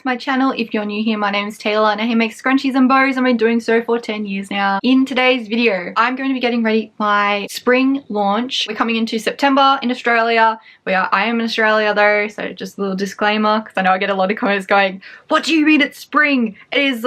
my channel. If you're new here, my name is Taylor and I make scrunchies and bows. I've been doing so for 10 years now. In today's video, I'm going to be getting ready my spring launch. We're coming into September in Australia. I am in Australia though, so just a little disclaimer because I know I get a lot of comments going, what do you mean it's spring? It is ...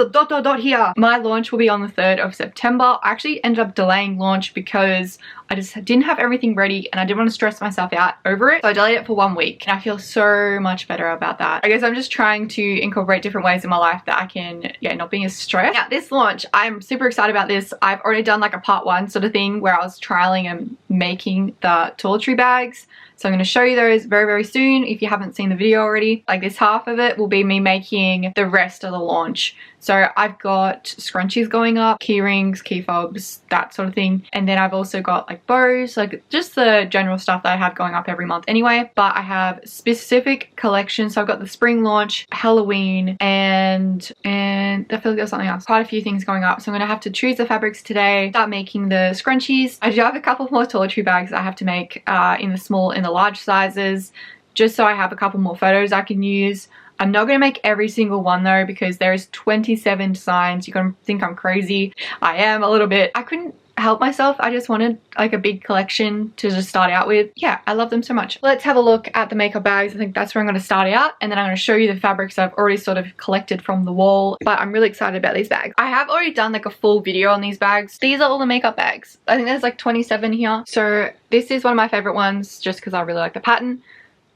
here. My launch will be on the 3rd of September. I actually ended up delaying launch because I just didn't have everything ready and I didn't want to stress myself out over it. So I delayed it for 1 week and I feel so much better about that. I guess I'm just trying to incorporate different ways in my life that I can, not being as stressed. Now this launch, I'm super excited about this. I've already done like a part 1 sort of thing where I was trialing and making the toiletry bags. So I'm going to show you those very, very soon if you haven't seen the video already. Like this half of it will be me making the rest of the launch. So I've got scrunchies going up, key rings, key fobs, that sort of thing. And then I've also got like bows, like just the general stuff that I have going up every month anyway. But I have specific collections. So I've got the spring launch, Halloween, and I feel like there's something else. Quite a few things going up. So I'm going to have to choose the fabrics today, start making the scrunchies. I do have a couple more toiletry bags I have to make in the small and the large sizes, just so I have a couple more photos I can use. I'm not going to make every single one though because there's 27 designs. You're going to think I'm crazy. I am a little bit. I couldn't help myself. I just wanted like a big collection to just start out with. Yeah, I love them so much. Let's have a look at the makeup bags. I think that's where I'm going to start out, and then I'm going to show you the fabrics I've already sort of collected from the wall. But I'm really excited about these bags. I have already done like a full video on these bags. These are all the makeup bags. I think there's like 27 here. So this is one of my favorite ones just because I really like the pattern.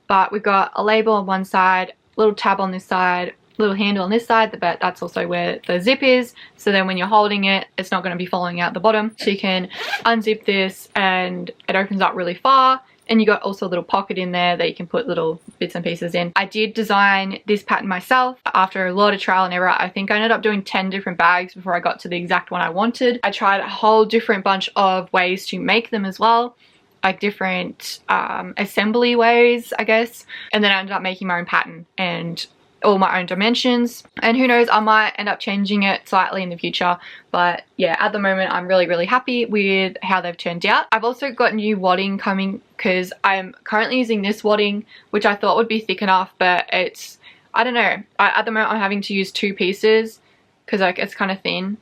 But we've got a label on one side, little tab on this side, little handle on this side, but that's also where the zip is. So then when you're holding it, it's not going to be falling out the bottom. So you can unzip this and it opens up really far. And you got also a little pocket in there that you can put little bits and pieces in. I did design this pattern myself after a lot of trial and error. I think I ended up doing 10 different bags before I got to the exact one I wanted. I tried a whole different bunch of ways to make them as well, like different assembly ways, I guess. And then I ended up making my own pattern and all my own dimensions. And who knows, I might end up changing it slightly in the future. But yeah, at the moment, I'm really, really happy with how they've turned out. I've also got new wadding coming because I'm currently using this wadding, which I thought would be thick enough, but it's, I don't know. At the moment, I'm having to use 2 pieces because like it's kind of thin.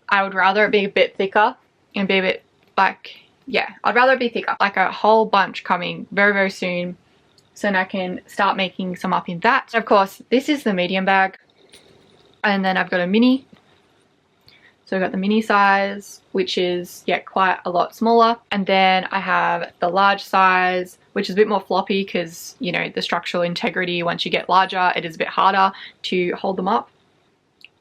I would rather it be a bit thicker and be a bit like, yeah, I'd rather it be thicker. Like a whole bunch coming very, very soon. So then I can start making some up in that. And of course, this is the medium bag. And then I've got a mini. So I've got the mini size, which is, yeah, quite a lot smaller. And then I have the large size, which is a bit more floppy because, you know, the structural integrity, once you get larger, it is a bit harder to hold them up.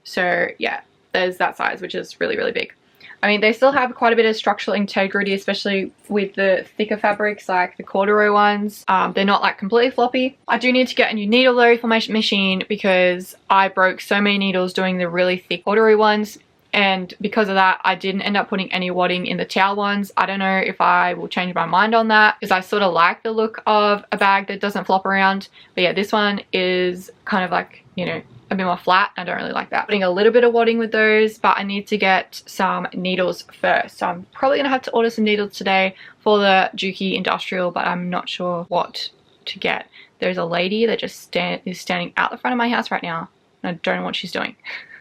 So yeah, there's that size, which is really, really big. I mean, they still have quite a bit of structural integrity, especially with the thicker fabrics like the corduroy ones. They're not like completely floppy. I do need to get a new needle though for my machine because I broke so many needles doing the really thick corduroy ones. And because of that, I didn't end up putting any wadding in the towel ones. I don't know if I will change my mind on that because I sort of like the look of a bag that doesn't flop around. But yeah, this one is kind of like, you know, a bit more flat. I don't really like that. Putting a little bit of wadding with those, but I need to get some needles first. So I'm probably gonna have to order some needles today for the Juki Industrial, but I'm not sure what to get. There's a lady that just is standing out the front of my house right now, and I don't know what she's doing.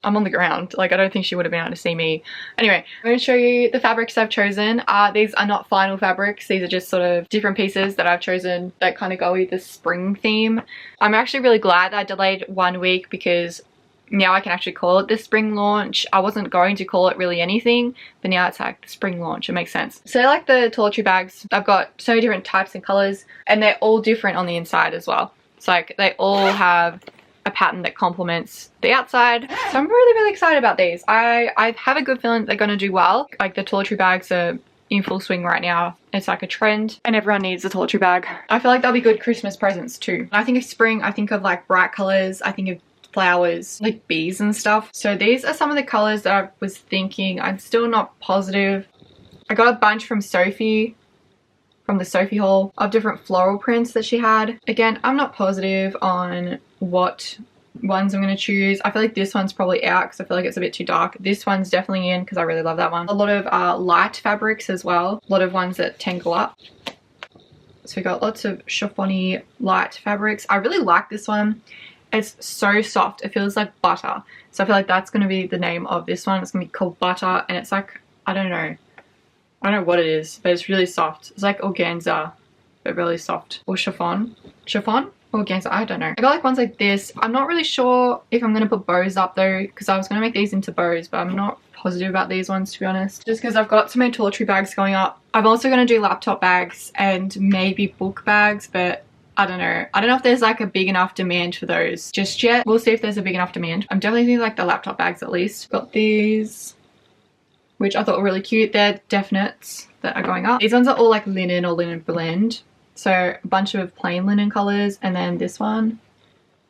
I'm on the ground. Like, I don't think she would have been able to see me. Anyway, I'm going to show you the fabrics I've chosen. These are not final fabrics. These are just sort of different pieces that I've chosen that kind of go with the spring theme. I'm actually really glad that I delayed 1 week because now I can actually call it the spring launch. I wasn't going to call it really anything, but now it's like the spring launch. It makes sense. So like the toiletry bags, I've got so many different types and colors, and they're all different on the inside as well. It's like they all have a pattern that complements the outside. So I'm really, really excited about these. I have a good feeling they're going to do well. Like the toiletry bags are in full swing right now. It's like a trend and everyone needs a toiletry bag. I feel like they'll be good Christmas presents too. When I think of spring, I think of like bright colors. I think of flowers, like bees and stuff. So these are some of the colors that I was thinking. I'm still not positive. I got a bunch from Sophie, from the Sophie haul, of different floral prints that she had. Again, I'm not positive on what ones I'm going to choose. I feel like this one's probably out because I feel like it's a bit too dark. This one's definitely in because I really love that one. A lot of light fabrics as well. A lot of ones that tangle up. So we got lots of chiffony light fabrics. I really like this one. It's so soft. It feels like butter. So I feel like that's going to be the name of this one. It's going to be called Butter, and it's like, I don't know what it is, but it's really soft. It's like organza, but really soft. Or chiffon organza, I don't know. I got like ones like this. I'm not really sure if I'm going to put bows up though, because I was going to make these into bows, but I'm not positive about these ones, to be honest, just because I've got so many toiletry bags going up. I'm also going to do laptop bags and maybe book bags, but I don't know if there's like a big enough demand for those just yet. We'll see if there's a big enough demand. I'm definitely thinking like the laptop bags at least. Got these, which I thought were really cute. They're definites that are going up. These ones are all like linen or linen blend, so a bunch of plain linen colors. And then this one,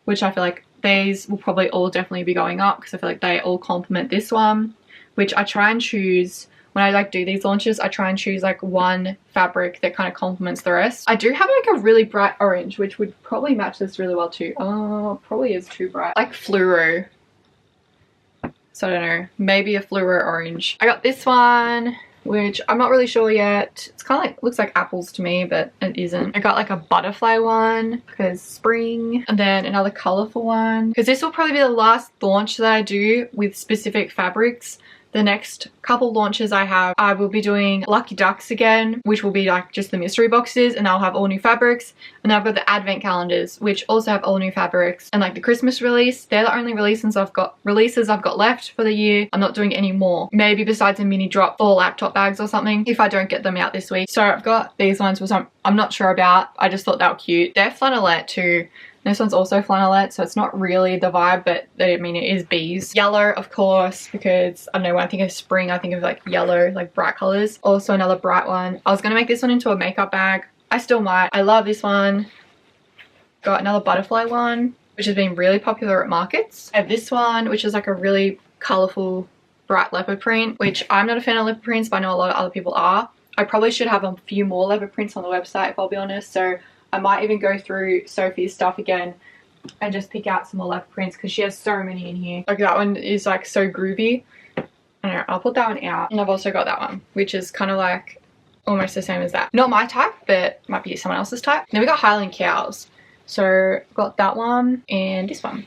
which I feel like these will probably all definitely be going up because I feel like they all complement this one, which I try and choose. When I like do these launches, I try and choose like one fabric that kind of complements the rest. I do have like a really bright orange, which would probably match this really well too. Oh, probably is too bright. Like fluoro. So I don't know, maybe a fluoro orange. I got this one, which I'm not really sure yet. It's kind of like, looks like apples to me, but it isn't. I got like a butterfly one because spring, and then another colorful one because this will probably be the last launch that I do with specific fabrics. The next couple launches I have, I will be doing Lucky Ducks again, which will be like just the mystery boxes, and I'll have all new fabrics. And then I've got the advent calendars, which also have all new fabrics, and like the Christmas release. They're the only releases I've got left for the year. I'm not doing any more, maybe besides a mini drop for laptop bags or something if I don't get them out this week. So I've got these ones, which I'm not sure about. I just thought they were cute. They're flannelette too. This one's also flannelette, so it's not really the vibe, but I mean, it is bees. Yellow, of course, because I don't know, when I think of spring, I think of like yellow, like bright colors. Also another bright one. I was going to make this one into a makeup bag. I still might. I love this one. Got another butterfly one, which has been really popular at markets. I have this one, which is like a really colorful, bright leopard print, which I'm not a fan of leopard prints, but I know a lot of other people are. I probably should have a few more leopard prints on the website, if I'll be honest. So I might even go through Sophie's stuff again and just pick out some more leopard prints because she has so many in here. Like that one is like so groovy. I don't know, I'll put that one out. And I've also got that one, which is kind of like almost the same as that. Not my type, but might be someone else's type. Then we got Highland Cows. So I've got that one and this one,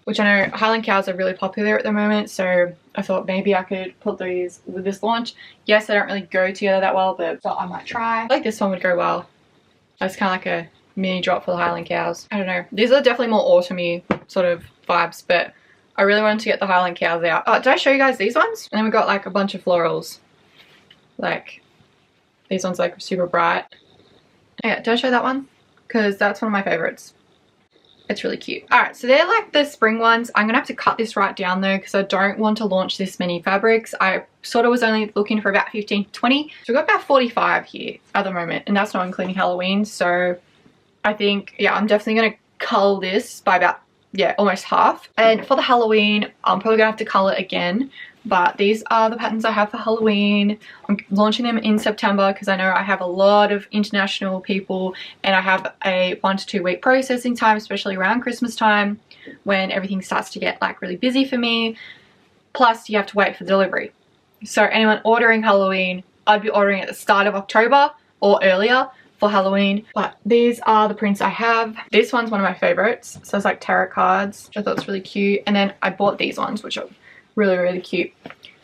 which I know Highland Cows are really popular at the moment. So I thought maybe I could put these with this launch. Yes, they don't really go together that well, but so I might try. I like this one would go well. It's kind of like a mini drop for the Highland Cows. I don't know. These are definitely more autumny sort of vibes, but I really wanted to get the Highland Cows out. Oh, did I show you guys these ones? And then we got like a bunch of florals. Like these ones like super bright. Yeah, did I show that one? Because that's one of my favorites. It's really cute. Alright, so they're like the spring ones. I'm gonna have to cut this right down though because I don't want to launch this many fabrics. I sort of was only looking for about 15 to 20. So we've got about 45 here at the moment, and that's not including Halloween. So I think, yeah, I'm definitely gonna cull this by about, yeah, almost half. And for the Halloween, I'm probably gonna have to cull it again. But these are the patterns I have for Halloween. I'm launching them in September because I know I have a lot of international people and I have a 1 to 2 week processing time, especially around Christmas time when everything starts to get like really busy for me. Plus you have to wait for delivery. So anyone ordering Halloween, I'd be ordering at the start of October or earlier for Halloween. But these are the prints I have. This one's one of my favorites. So it's like tarot cards, which I thought was really cute. And then I bought these ones, which are really cute.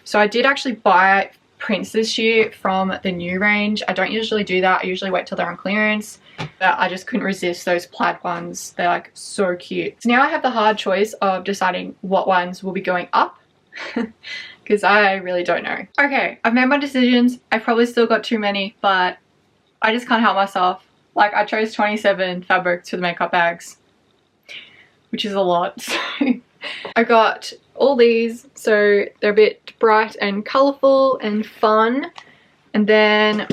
So I did actually buy prints this year from the new range. I don't usually do that. I usually wait till they're on clearance, but I just couldn't resist those plaid ones. They're like so cute. So now I have the hard choice of deciding what ones will be going up because I really don't know. Okay, I've made my decisions. I've probably still got too many, but I just can't help myself. Like I chose 27 fabrics for the makeup bags, which is a lot. So I got all these, so they're a bit bright and colorful and fun. And then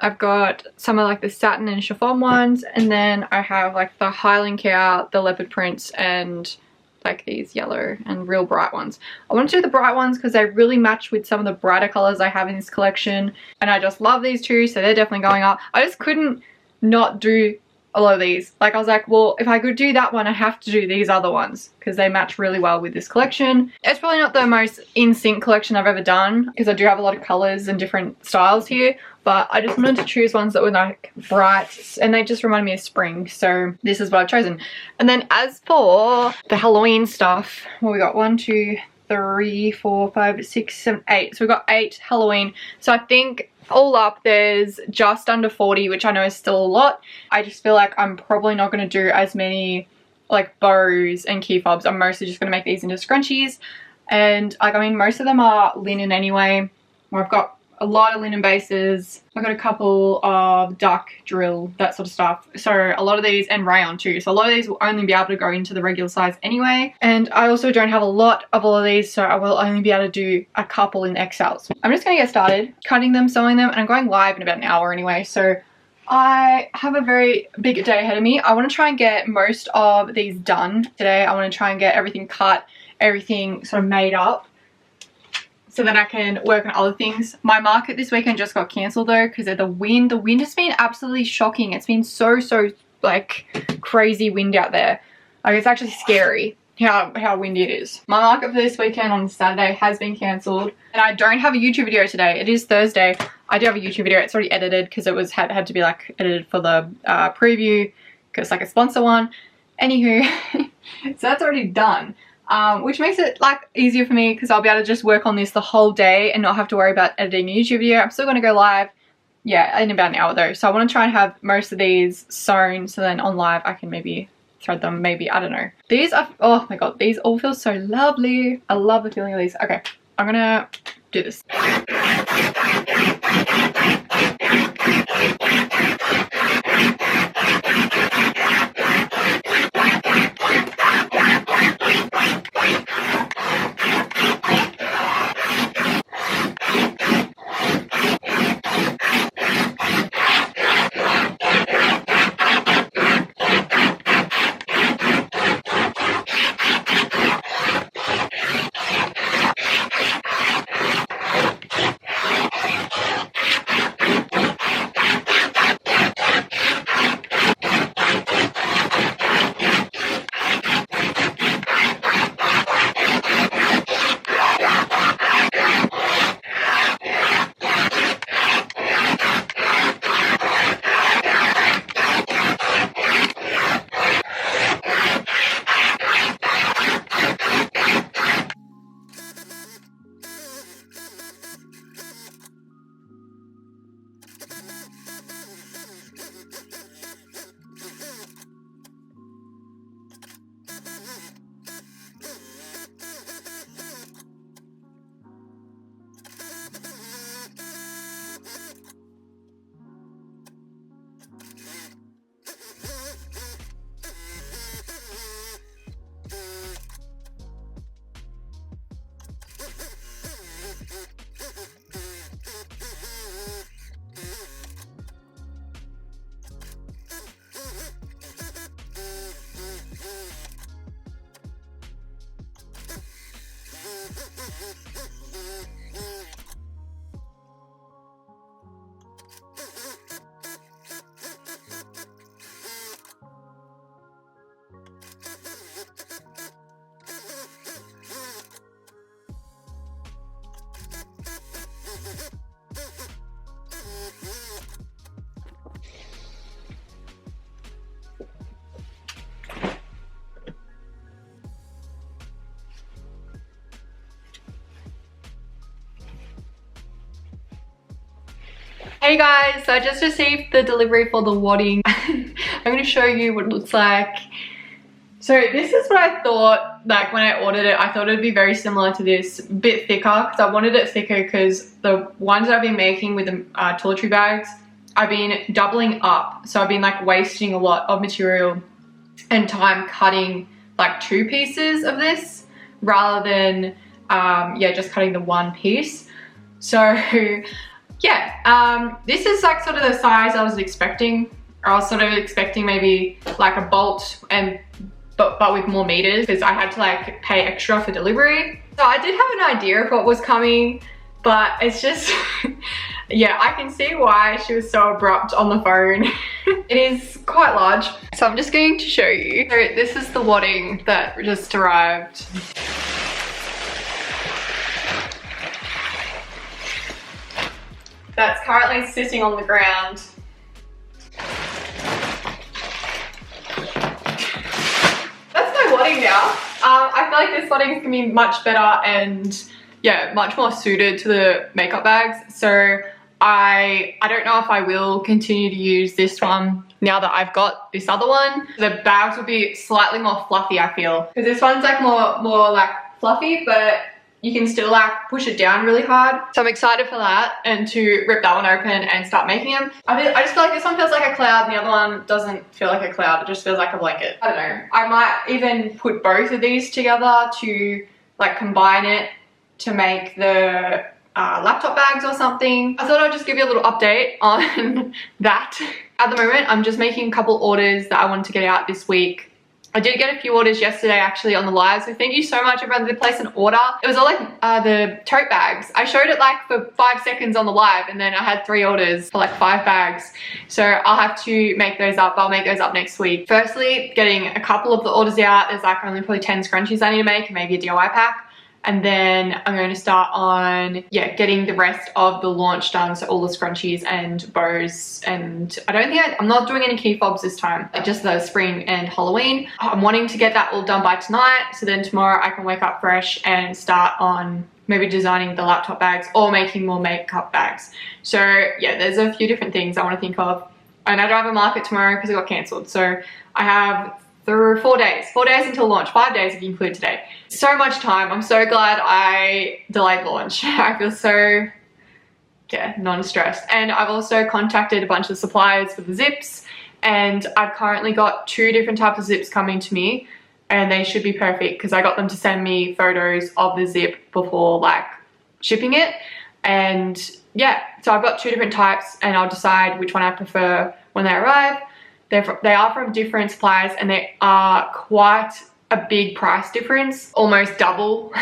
I've got some of like the satin and chiffon ones, and then I have like the Highland Cow, the leopard prints, and like these yellow and real bright ones. I want to do the bright ones because they really match with some of the brighter colors I have in this collection, and I just love these two, so they're definitely going up. I just couldn't not do a lot of these. Like I was like, well, if I could do that one, I have to do these other ones because they match really well with this collection. It's probably not the most in sync collection I've ever done because I do have a lot of colors and different styles here, but I just wanted to choose ones that were like bright and they just reminded me of spring, so this is what I've chosen. And then as for the Halloween stuff, well, we got 1, 2, 3, 4, 5, 6, 7, 8. So we got 8 Halloween. So I think all up there's just under 40, which I know is still a lot. I just feel like I'm probably not going to do as many like bows and key fobs. I'm mostly just going to make these into scrunchies, and like, I mean, most of them are linen anyway. I've got a lot of linen bases. I've got a couple of duck drill, that sort of stuff. So a lot of these, and rayon too. So a lot of these will only be able to go into the regular size anyway. And I also don't have a lot of all of these, so I will only be able to do a couple in XLs. I'm just gonna get started cutting them, sewing them, and I'm going live in about an hour anyway. So I have a very big day ahead of me. I want to try and get most of these done today. I want to try and get everything cut, everything sort of made up, so then I can work on other things. My market this weekend just got cancelled though because of the wind. The wind has been absolutely shocking. It's been so like crazy wind out there. Like, it's actually scary how windy it is. My market for this weekend on Saturday has been cancelled, and I don't have a YouTube video today. It is Thursday. I do have a YouTube video. It's already edited because it was had to be like edited for the preview because like a sponsor one. Anywho, so that's already done. Which makes it like easier for me because I'll be able to just work on this the whole day and not have to worry about editing a YouTube video. I'm still going to go live, yeah, in about an hour though. So I want to try and have most of these sewn, so then on live I can maybe thread them, maybe, I don't know. These are, oh my god, these all feel so lovely. I love the feeling of these. Okay, I'm gonna do this. Hey guys, so I just received the delivery for the wadding. I'm going to show you what it looks like. So this is what I thought, like when I ordered it, I thought it would be very similar to this, a bit thicker, because I wanted it thicker because the ones that I've been making with the toiletry bags, I've been doubling up. So I've been like wasting a lot of material and time cutting like 2 pieces of this rather than, yeah, just cutting the 1 piece. So yeah, this is like sort of the size I was expecting. I was sort of expecting maybe like a bolt and but with more meters because I had to like pay extra for delivery. So I did have an idea of what was coming, but it's just Yeah, I can see why she was so abrupt on the phone. It is quite large. So I'm just going to show you. So this is the wadding that just arrived. That's currently sitting on the ground. That's my wadding now. I feel like this wadding is gonna be much better and yeah, much more suited to the makeup bags. So I don't know if I will continue to use this one now that I've got this other one. The bags will be slightly more fluffy, I feel, because this one's like more like fluffy, but you can still like push it down really hard. So I'm excited for that and to rip that one open and start making them. I just feel like this one feels like a cloud and the other one doesn't feel like a cloud. It just feels like a blanket. I don't know. I might even put both of these together to like combine it to make the laptop bags or something. I thought I'd just give you a little update on that. At the moment, I'm just making a couple orders that I wanted to get out this week. I did get a few orders yesterday actually on the live, so thank you so much everyone that placed an order. It was all like the tote bags. I showed it like for 5 seconds on the live and then I had 3 orders for like 5 bags. So I'll have to make those up. I'll make those up next week. Firstly, getting a couple of the orders out. There's like only probably 10 scrunchies I need to make and maybe a DIY pack. And then I'm going to start on, yeah, getting the rest of the launch done. So all the scrunchies and bows. And I'm not doing any key fobs this time, like just the spring and Halloween. I'm wanting to get that all done by tonight. So then tomorrow I can wake up fresh and start on maybe designing the laptop bags or making more makeup bags. So yeah, there's a few different things I want to think of. And I don't have a market tomorrow because it got cancelled. So I have 4 days until launch, 5 days if you include today. So much time. I'm so glad I delayed launch. I feel so, yeah, non-stressed. And I've also contacted a bunch of suppliers for the zips, and I've currently got 2 different types of zips coming to me, and they should be perfect because I got them to send me photos of the zip before like shipping it. And yeah, so I've got 2 different types and I'll decide which one I prefer when they arrive. They are from different suppliers and they are quite a big price difference, almost double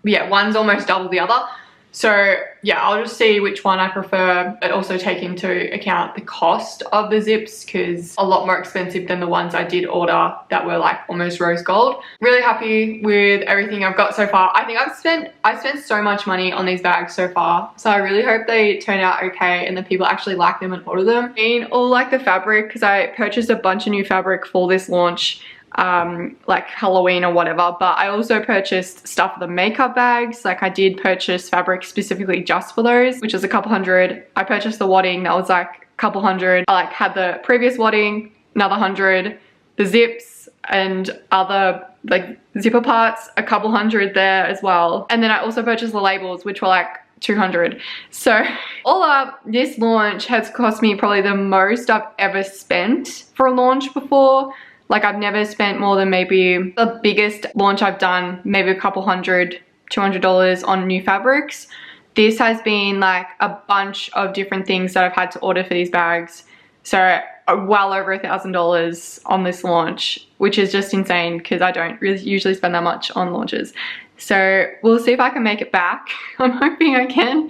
one's almost double the other. So yeah, I'll just see which one I prefer, but also take into account the cost of the zips because a lot more expensive than the ones I did order that were like almost rose gold. Really happy with everything I've got so far. I think I've spent so much money on these bags so far, so I really hope they turn out okay and that people actually like them and order them. And all like the fabric, because I purchased a bunch of new fabric for this launch, like Halloween or whatever, but I also purchased stuff for the makeup bags. Like I did purchase fabric specifically just for those, which is a couple hundred. I purchased the wadding, that was like a couple hundred. I like had the previous wadding, another 100, the zips and other like zipper parts, a couple hundred there as well. And then I also purchased the labels, which were like 200. So all up, this launch has cost me probably the most I've ever spent for a launch before. Like I've never spent more than maybe the biggest launch I've done, maybe a couple hundred, $200 on new fabrics. This has been like a bunch of different things that I've had to order for these bags. So well over $1,000 on this launch, which is just insane because I don't really usually spend that much on launches. So we'll see if I can make it back. I'm hoping I can.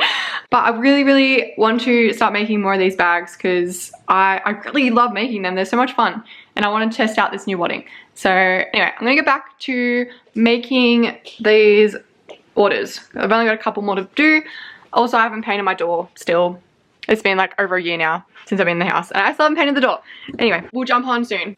But I really, really want to start making more of these bags because I really love making them. They're so much fun. And I want to test out this new wadding. So anyway, I'm going to get back to making these orders. I've only got a couple more to do. Also, I haven't painted my door still. It's been like over a year now since I've been in the house. And I still haven't painted the door. Anyway, we'll jump on soon.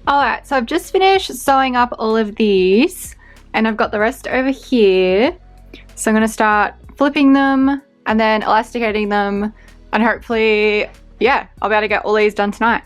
Alright, so I've just finished sewing up all of these and I've got the rest over here. So I'm going to start flipping them and then elasticating them, and hopefully, yeah, I'll be able to get all these done tonight.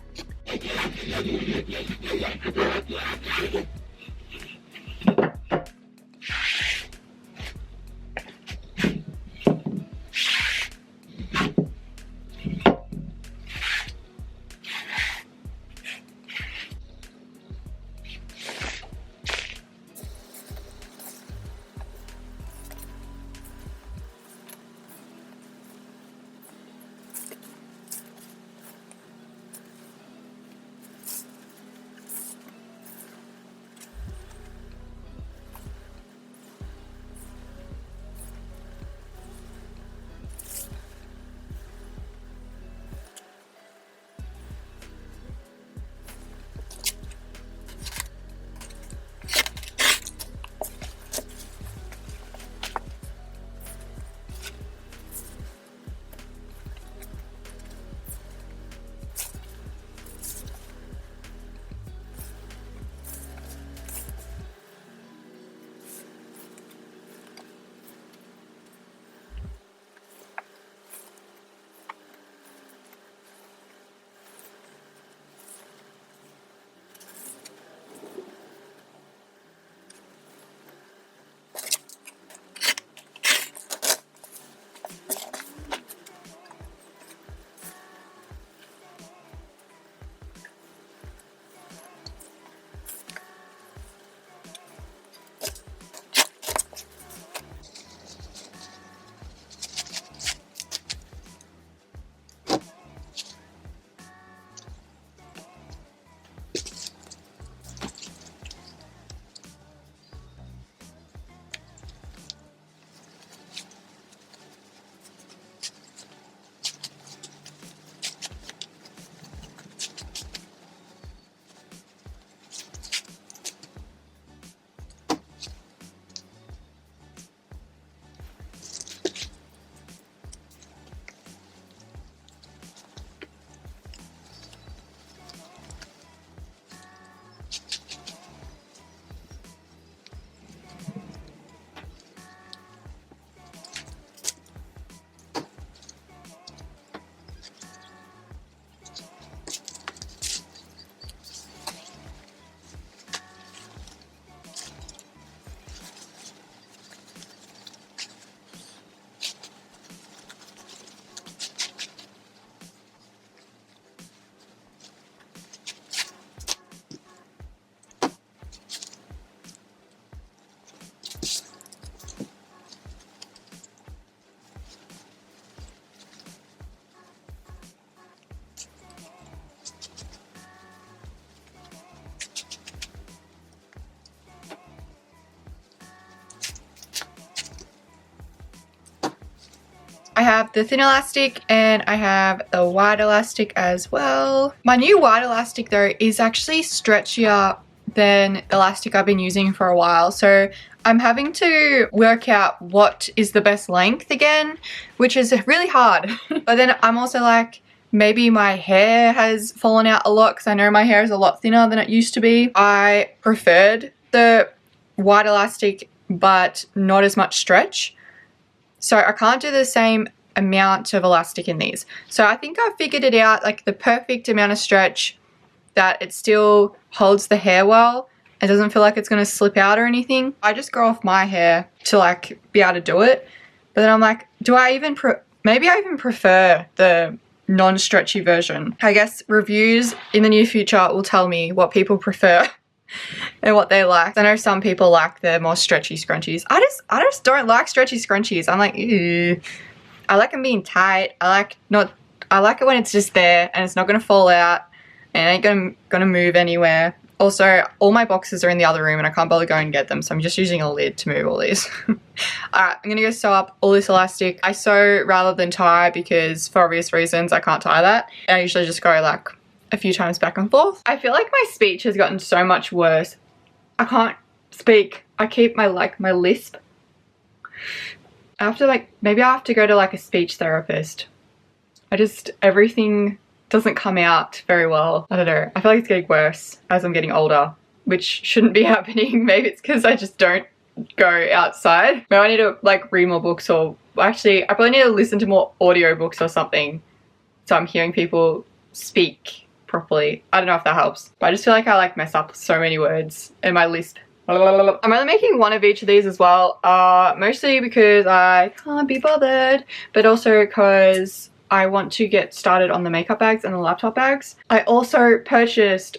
I have the thin elastic and I have the wide elastic as well. My new wide elastic though is actually stretchier than the elastic I've been using for a while, so I'm having to work out what is the best length again, which is really hard. But then I'm also like, maybe my hair has fallen out a lot because I know my hair is a lot thinner than it used to be. I preferred the wide elastic but not as much stretch. So I can't do the same amount of elastic in these. So I think I figured it out, like the perfect amount of stretch that it still holds the hair well. It doesn't feel like it's going to slip out or anything. I just grow off my hair to like be able to do it. But then I'm like, do I even, maybe I even prefer the non-stretchy version. I guess reviews in the near future will tell me what people prefer and what they like. I know some people like the more stretchy scrunchies. I just don't like stretchy scrunchies. I'm like, ew. I like them being tight. I like it when it's just there and it's not gonna fall out and it ain't gonna move anywhere. Also, all my boxes are in the other room and I can't bother going and get them, so I'm just using a lid to move all these. Alright, I'm gonna go sew up all this elastic. I sew rather than tie because for obvious reasons I can't tie that. I usually just go like a few times back and forth. I feel like my speech has gotten so much worse. I can't speak. I keep my lisp. I have to maybe I have to go to like a speech therapist. Everything doesn't come out very well. I don't know. I feel like it's getting worse as I'm getting older, which shouldn't be happening. Maybe it's because I just don't go outside. Maybe I need to like read more books, or actually I probably need to listen to more audiobooks or something so I'm hearing people speak properly. I don't know if that helps, but I just feel like I like mess up so many words in my list. I'm only making one of each of these as well, mostly because I can't be bothered, but also because I want to get started on the makeup bags and the laptop bags. I also purchased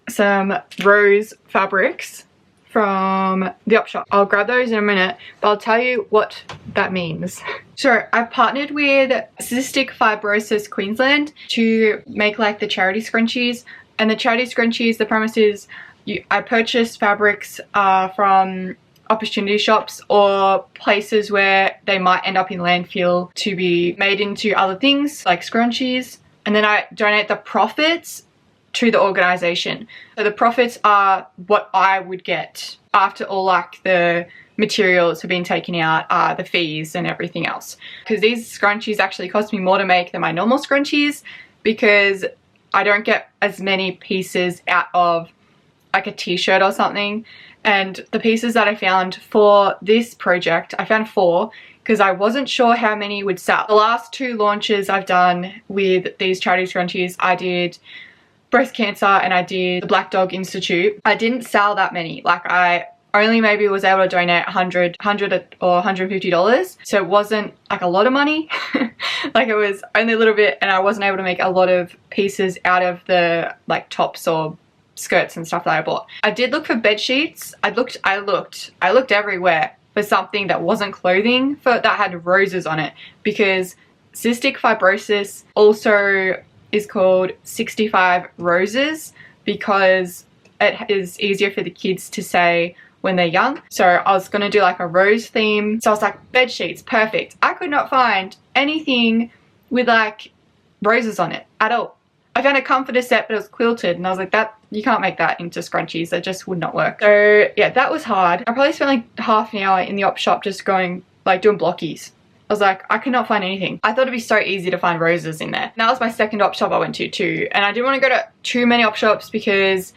some rose fabrics from the op shop. I'll grab those in a minute, but I'll tell you what that means. So I've partnered with Cystic Fibrosis Queensland to make like the charity scrunchies, and the charity scrunchies, the premise is I purchased fabrics from opportunity shops or places where they might end up in landfill to be made into other things like scrunchies, and then I donate the profits to the organization. So the profits are what I would get after all like the materials have been taken out, the fees and everything else. Because these scrunchies actually cost me more to make than my normal scrunchies, because I don't get as many pieces out of like a t-shirt or something. And the pieces that I found for this project, I found 4 because I wasn't sure how many would sell. The last 2 launches I've done with these charity scrunchies, I did breast cancer and I did the Black Dog Institute. I didn't sell that many. Like I only maybe was able to donate $100 or $150. So it wasn't like a lot of money. Like it was only a little bit, and I wasn't able to make a lot of pieces out of the like tops or skirts and stuff that I bought. I did look for bed sheets. I looked everywhere for something that wasn't clothing that had roses on it, because cystic fibrosis also is called 65 roses because it is easier for the kids to say when they're young. So I was gonna do like a rose theme. So I was like, bed sheets, perfect. I could not find anything with like roses on it at all. I found a comforter set, but it was quilted, and I was like, that you can't make that into scrunchies. That just would not work. So yeah, that was hard. I probably spent like half an hour in the op shop just going like doing blockies. I was like, I could not find anything. I thought it'd be so easy to find roses in there. And that was my second op shop I went to too. And I didn't want to go to too many op shops because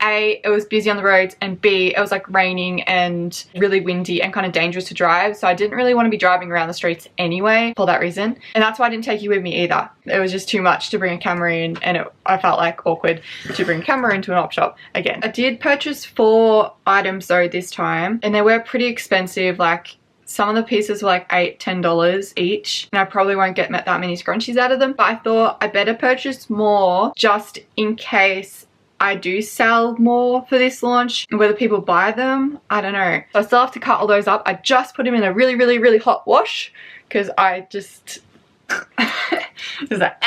A, it was busy on the roads, and B, it was like raining and really windy and kind of dangerous to drive. So I didn't really want to be driving around the streets anyway for that reason. And that's why I didn't take you with me either. It was just too much to bring a camera in, and I felt like awkward to bring a camera into an op shop again. I did purchase 4 items though this time, and they were pretty expensive. Like some of the pieces were like $8, $10 each, and I probably won't get that many scrunchies out of them. But I thought I better purchase more just in case I do sell more for this launch. Whether people buy them, I don't know. So I still have to cut all those up. I just put them in a really hot wash because I just it was like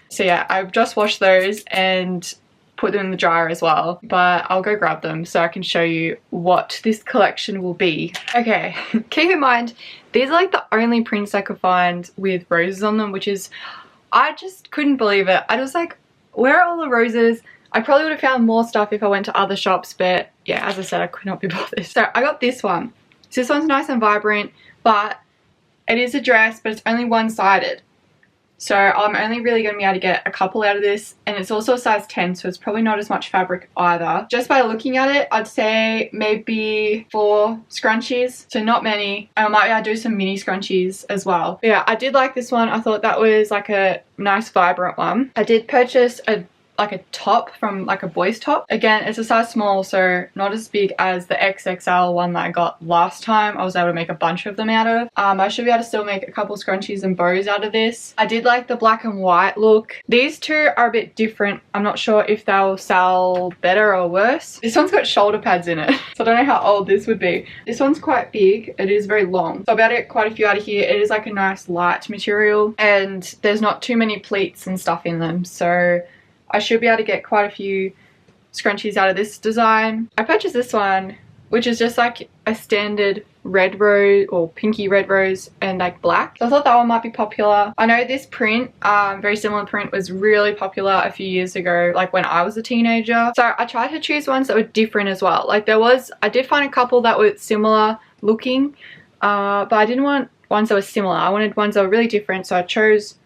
So yeah, I've just washed those and put them in the dryer as well, but I'll go grab them so I can show you what this collection will be. Okay, keep in mind these are like the only prints I could find with roses on them, which is, I just couldn't believe it. I was like, where are all the roses? I probably would have found more stuff if I went to other shops, but yeah, as I said, I could not be bothered. So I got this one. So this one's nice and vibrant, but it is a dress, but it's only one-sided. So I'm only really going to be able to get a couple out of this, and it's also a size 10, so it's probably not as much fabric either. Just by looking at it, I'd say maybe 4 scrunchies, so not many. And I might be able to do some mini scrunchies as well. But yeah, I did like this one. I thought that was like a nice vibrant one. I did purchase a top from like a boy's top. Again, it's a size small, so not as big as the XXL one that I got last time. I was able to make a bunch of them out of. I should be able to still make a couple scrunchies and bows out of this. I did like the black and white look. These two are a bit different. I'm not sure if they'll sell better or worse. This one's got shoulder pads in it, so I don't know how old this would be. This one's quite big. It is very long, so I'll be able to get quite a few out of here. It is like a nice light material, and there's not too many pleats and stuff in them, so I should be able to get quite a few scrunchies out of this design. I purchased this one, which is just like a standard red rose or pinky red rose and like black. So I thought that one might be popular. I know this print, very similar print, was really popular a few years ago, like when I was a teenager. So I tried to choose ones that were different as well. Like I did find a couple that were similar looking, but I didn't want ones that were similar. I wanted ones that were really different, so I chose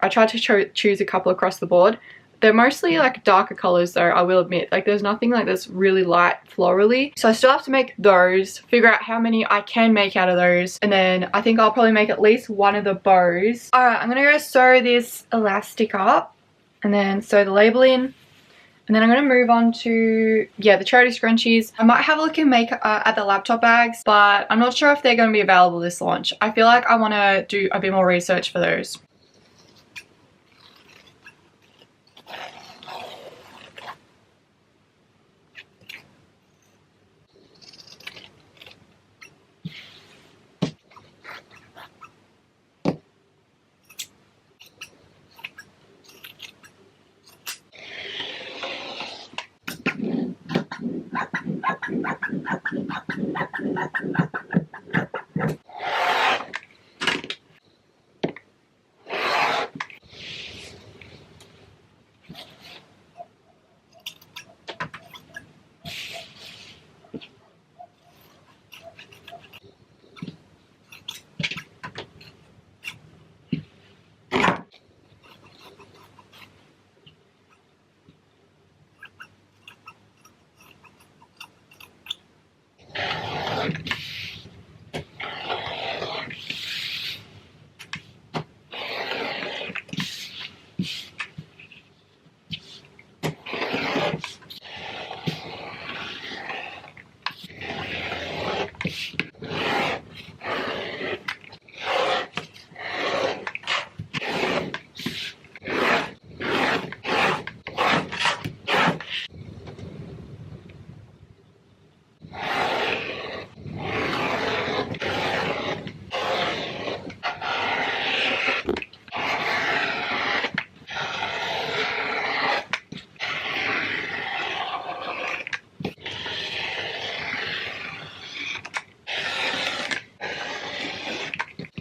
I tried to choose a couple across the board. They're mostly like darker colors though, I will admit. Like there's nothing like this really light florally. So I still have to make those, figure out how many I can make out of those. And then I think I'll probably make at least one of the bows. Alright, I'm gonna go sew this elastic up and then sew the label in. And then I'm going to move on to, yeah, the charity scrunchies. I might have a look and make at the laptop bags, but I'm not sure if they're going to be available this launch. I feel like I want to do a bit more research for those.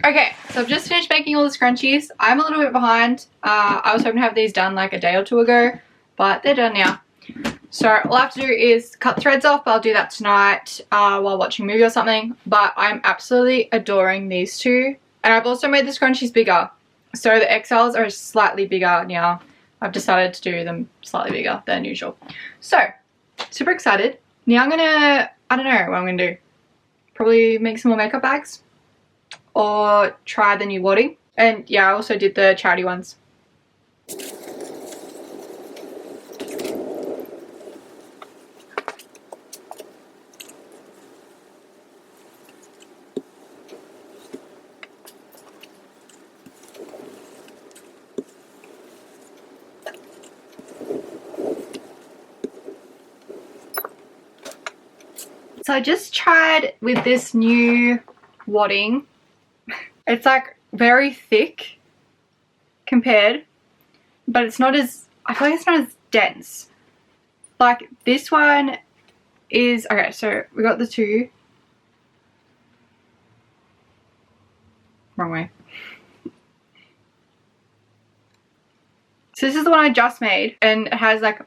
Okay, so I've just finished making all the scrunchies. I'm a little bit behind. I was hoping to have these done like a day or two ago, but they're done now. So all I have to do is cut threads off. I'll do that tonight while watching a movie or something. But I'm absolutely adoring these two. And I've also made the scrunchies bigger. So the XLs are slightly bigger now. I've decided to do them slightly bigger than usual. So, super excited. Now I'm gonna, I don't know what I'm gonna do. Probably make some more makeup bags. Or try the new wadding. And yeah, I also did the charity ones. So I just tried with this new wadding. It's like very thick compared, but it's not as, I feel like it's not as dense. Like this one is, okay, so we got the two. Wrong way. So this is the one I just made and it has like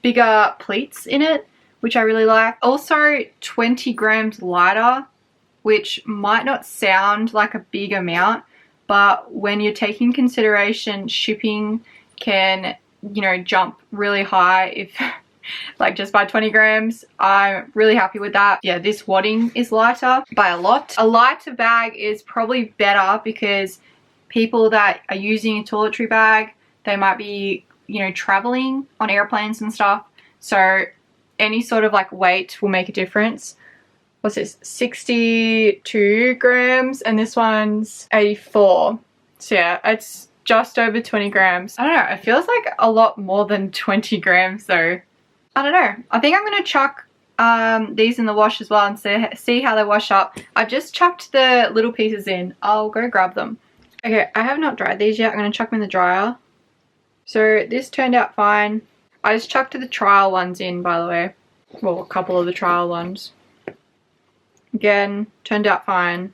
bigger pleats in it, which I really like. Also 20 grams lighter, which might not sound like a big amount, but when you're taking consideration shipping can, you know, jump really high if like just by 20 grams. I'm really happy with that. Yeah, this wadding is lighter by a lot. A lighter bag is probably better because people that are using a toiletry bag, they might be, you know, traveling on airplanes and stuff. So any sort of like weight will make a difference. What's this? 62 grams and this one's 84. So yeah, it's just over 20 grams. I don't know, it feels like a lot more than 20 grams though. I don't know. I think I'm going to chuck these in the wash as well and see how they wash up. I've just chucked the little pieces in. I'll go grab them. Okay, I have not dried these yet. I'm going to chuck them in the dryer. So this turned out fine. I just chucked the trial ones in, by the way. Well, a couple of the trial ones. Again, turned out fine.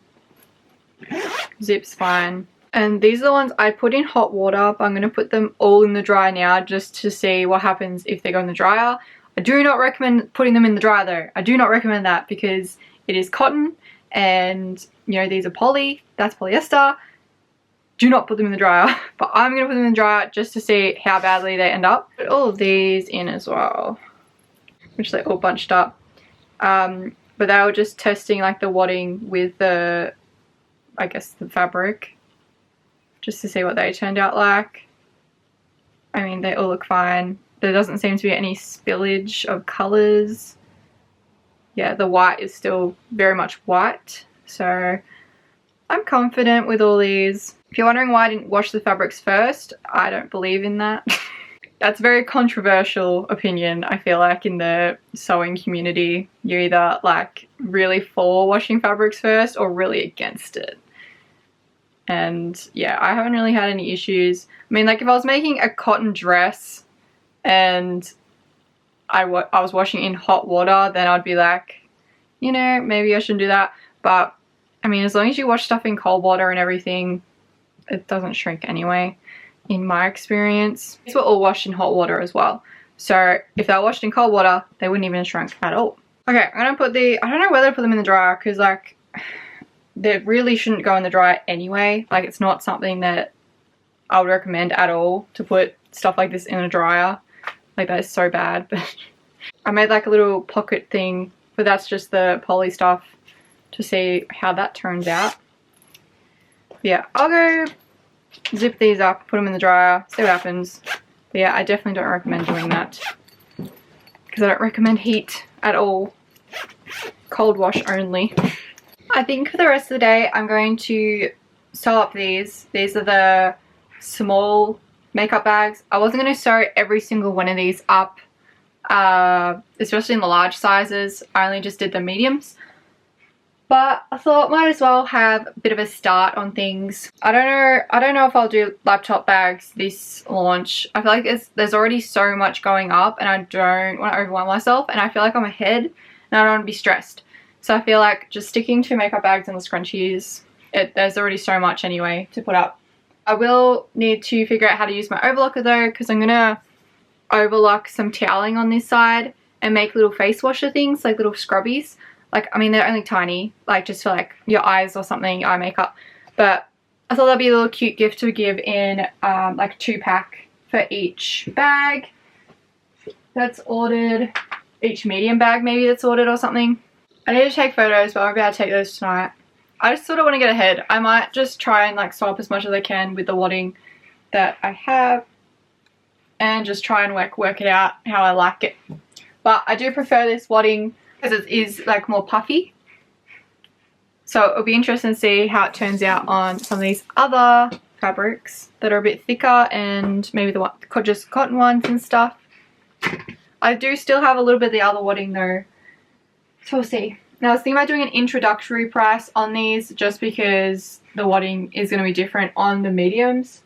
Zip's fine. And these are the ones I put in hot water, but I'm going to put them all in the dryer now just to see what happens if they go in the dryer. I do not recommend putting them in the dryer though. I do not recommend that because it is cotton and, you know, these are poly, that's polyester. do not put them in the dryer. But I'm going to put them in the dryer just to see how badly they end up. Put all of these in as well, which they all bunched up. But they were just testing like the wadding with the, I guess, the fabric, just to see what they turned out like. I mean, they all look fine. There doesn't seem to be any spillage of colours. Yeah, the white is still very much white, so I'm confident with all these. If you're wondering why I didn't wash the fabrics first, I don't believe in that. That's a very controversial opinion, I feel like, in the sewing community. You're either like really for washing fabrics first or really against it. And yeah, I haven't really had any issues. I mean, like if I was making a cotton dress and I was washing in hot water, then I'd be like, you know, maybe I shouldn't do that. But I mean, as long as you wash stuff in cold water and everything, it doesn't shrink anyway, in my experience. These were all washed in hot water as well. So if they were washed in cold water, they wouldn't even shrink at all. Okay, I'm gonna put I don't know whether to put them in the dryer, because like, they really shouldn't go in the dryer anyway. Like, it's not something that I would recommend at all, to put stuff like this in a dryer. Like, that is so bad. But I made like a little pocket thing, but that's just the poly stuff, to see how that turns out. But yeah, I'll go zip these up, put them in the dryer, see what happens. But yeah, I definitely don't recommend doing that, because I don't recommend heat at all. Cold wash only. I think for the rest of the day, I'm going to sew up these. These are the small makeup bags. I wasn't going to sew every single one of these up, especially in the large sizes. I only just did the mediums. But I thought might as well have a bit of a start on things. I don't know if I'll do laptop bags this launch. I feel like there's already so much going up, and I don't want to overwhelm myself, and I feel like I'm ahead and I don't want to be stressed. So I feel like just sticking to makeup bags and the scrunchies, there's already so much anyway to put up. I will need to figure out how to use my overlocker though, because I'm going to overlock some toweling on this side and make little face washer things, like little scrubbies. Like, I mean, they're only tiny, like just for like your eyes or something, eye makeup. But I thought that'd be a little cute gift to give in, like a 2-pack for each bag that's ordered. Each medium bag maybe that's ordered or something. I need to take photos, but I'll be able to take those tonight. I just sort of want to get ahead. I might just try and like sew up as much as I can with the wadding that I have, and just try and work it out how I like it. But I do prefer this wadding because it is like more puffy. So it'll be interesting to see how it turns out on some of these other fabrics that are a bit thicker, and maybe the just cotton ones and stuff. I do still have a little bit of the other wadding though. So we'll see. Now I was thinking about doing an introductory price on these, just because the wadding is going to be different on the mediums.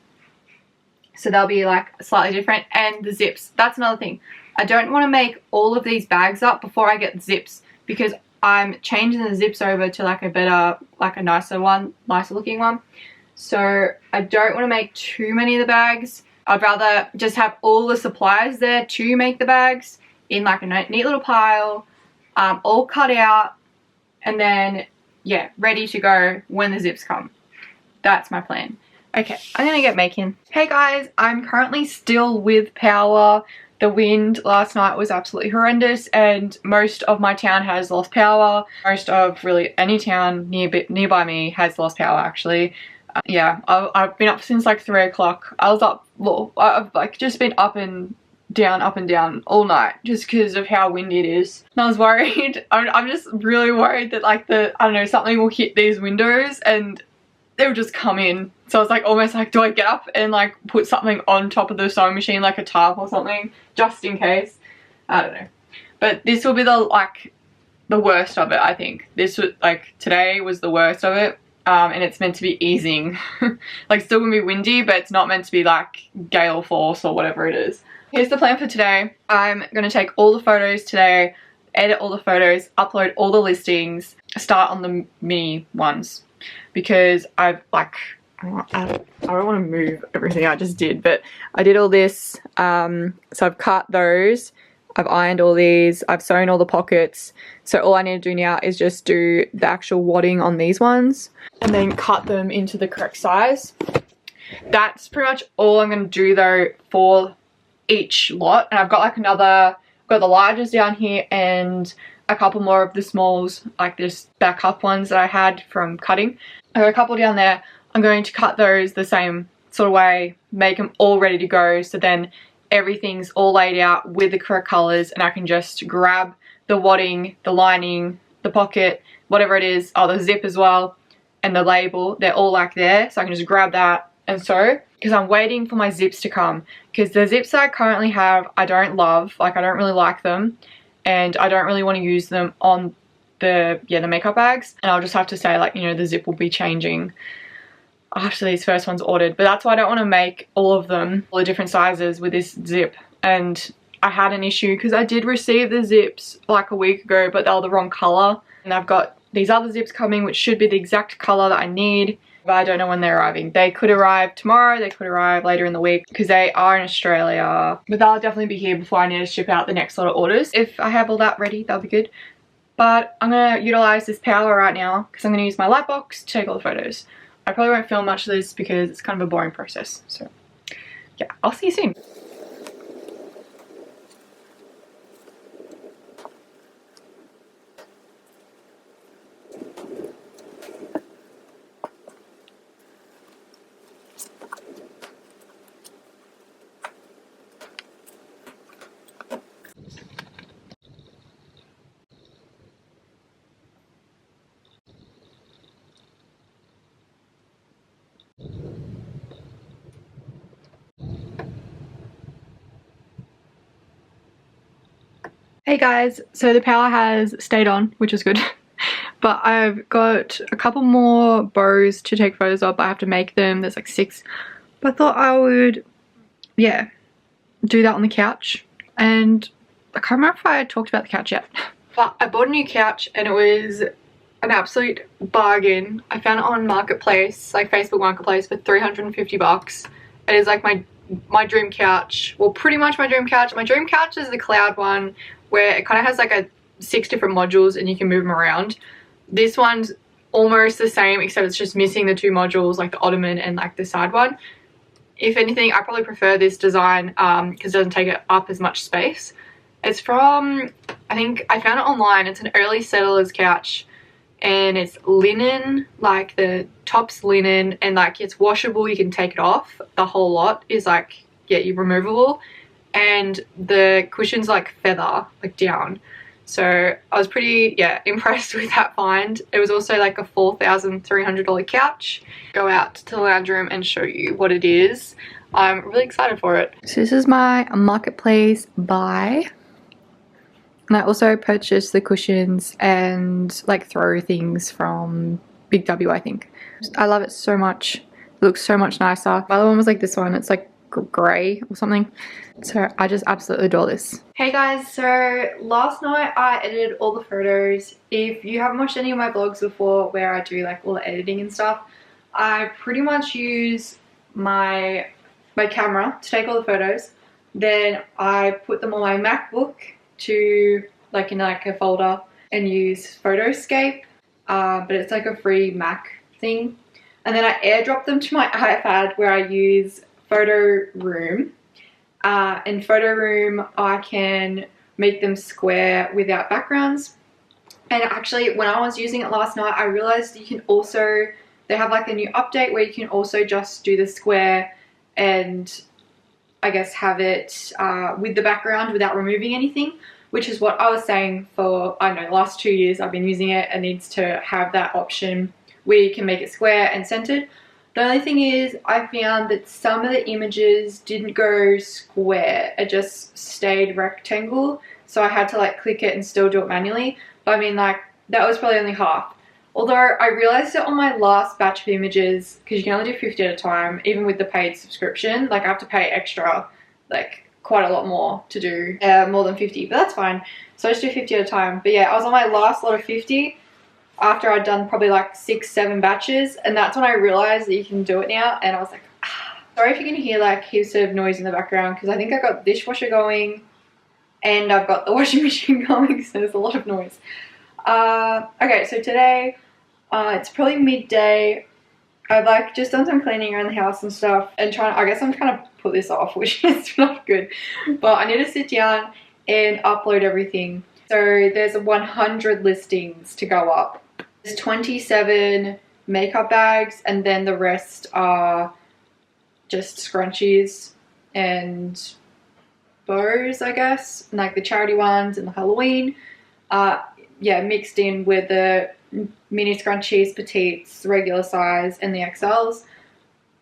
So they'll be like slightly different. And the zips, that's another thing. I don't want to make all of these bags up before I get zips, because I'm changing the zips over to like a better, like a nicer looking one. So I don't want to make too many of the bags. I'd rather just have all the supplies there to make the bags in like a neat little pile, all cut out, and then yeah, ready to go when the zips come. That's my plan. Okay, I'm gonna get making. Hey guys, I'm currently still with power. The wind last night was absolutely horrendous, and most of my town has lost power. Most of really any town nearby me has lost power actually. Yeah, I've been up since like 3 o'clock. I was up, well, I've like just been up and down all night just because of how windy it is. And I was worried. I'm just really worried that like I don't know, something will hit these windows and they'll just come in. So I was like almost like, do I get up and like put something on top of the sewing machine, like a tarp or something, just in case? I don't know. But this will be the worst of it, I think. This was like, today was the worst of it. And it's meant to be easing. Like, still gonna be windy, but it's not meant to be like gale force or whatever it is. Here's the plan for today. I'm gonna take all the photos today, edit all the photos, upload all the listings, start on the mini ones, because I've like, I don't want to move everything I just did, but I did all this. So I've cut those, I've ironed all these, I've sewn all the pockets. So all I need to do now is just do the actual wadding on these ones and then cut them into the correct size. that's pretty much all I'm going to do though for each lot. And I've got like I've got the larges down here and a couple more of the smalls, like this backup ones that I had from cutting. I got a couple down there. I'm going to cut those the same sort of way, make them all ready to go, so then everything's all laid out with the correct colors and I can just grab the wadding, the lining, the pocket, whatever it is, oh, the zip as well, and the label, they're all like there, so I can just grab that and sew. Because I'm waiting for my zips to come, because the zips that I currently have I don't love, like I don't really like them, and I don't really want to use them on the makeup bags, and I'll just have to say, like, you know, the zip will be changing after these first ones ordered. But that's why I don't want to make all of them all the different sizes with this zip. And I had an issue because I did receive the zips like a week ago, but they were the wrong color, and I've got these other zips coming which should be the exact color that I need, but I don't know when they're arriving. They could arrive tomorrow, they could arrive later in the week because they are in Australia, but they'll definitely be here before I need to ship out the next lot of orders. If I have all that ready, that'll be good. But I'm going to utilize this power right now because I'm going to use my light box to take all the photos. I probably won't film much of this because it's kind of a boring process. So yeah, I'll see you soon. Hey guys, so the power has stayed on, which is good. But I've got a couple more bows to take photos of, but I have to make them. There's like 6. But I thought I would, yeah, do that on the couch. And I can't remember if I talked about the couch yet. But I bought a new couch and it was an absolute bargain. I found it on Marketplace, like Facebook Marketplace, for 350 bucks. It is like my dream couch. Well, pretty much my dream couch. My dream couch is the cloud one, where it kind of has like 6 different modules and you can move them around. This one's almost the same, except it's just missing the 2 modules, like the ottoman and like the side one. If anything, I probably prefer this design because it doesn't take up as much space. It's from, I think I found it online. It's an early settlers couch and it's linen, like the top's linen, and like it's washable, you can take it off. The whole lot is like, yeah, removable. And the cushion's like feather, like down. So I was pretty, yeah, impressed with that find. It was also like a $4,300 couch. Go out to the lounge room and show you what it is. I'm really excited for it. So this is my Marketplace buy. And I also purchased the cushions and like throw things from Big W, I think. I love it so much. It looks so much nicer. The other one was like this one. It's like grey or something. So I just absolutely adore this. Hey guys, so last night I edited all the photos. If you haven't watched any of my vlogs before where I do like all the editing and stuff, I pretty much use my camera to take all the photos. Then I put them on my MacBook to like in like a folder and use Photoscape, but it's like a free Mac thing. And then I airdrop them to my iPad where I use Photo Room. In Photo Room I can make them square without backgrounds. And actually when I was using it last night I realized you can also, they have like a new update where you can also just do the square and I guess have it with the background without removing anything, which is what I was saying for, I don't know, the last 2 years I've been using it. It needs to have that option where you can make it square and centered. The only thing is I found that some of the images didn't go square, it just stayed rectangle, so I had to like click it and still do it manually. But I mean, like, that was probably only half. Although I realized it on my last batch of images, because you can only do 50 at a time, even with the paid subscription. Like I have to pay extra, like quite a lot more to do more than 50, but that's fine. So I just do 50 at a time. But yeah, I was on my last lot of 50 after I'd done probably like 6-7 batches, and that's when I realized that you can do it now, and I was like, ah. Sorry if you're gonna hear like heaps of noise in the background, because I think I got the dishwasher going and I've got the washing machine going, so there's a lot of noise. Okay, so today it's probably midday. I've like just done some cleaning around the house and stuff, and I guess I'm trying to put this off, which is not good, but I need to sit down and upload everything. So there's 100 listings to go up. There's 27 makeup bags, and then the rest are just scrunchies and bows, I guess, and like the charity ones and the Halloween, yeah, mixed in with the mini scrunchies, petites, regular size, and the XLs.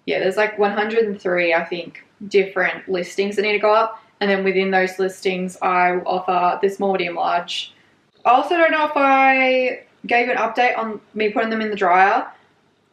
Yeah, there's like 103, I think, different listings that need to go up, and then within those listings I will offer the small, medium, large. I also don't know if I gave an update on me putting them in the dryer.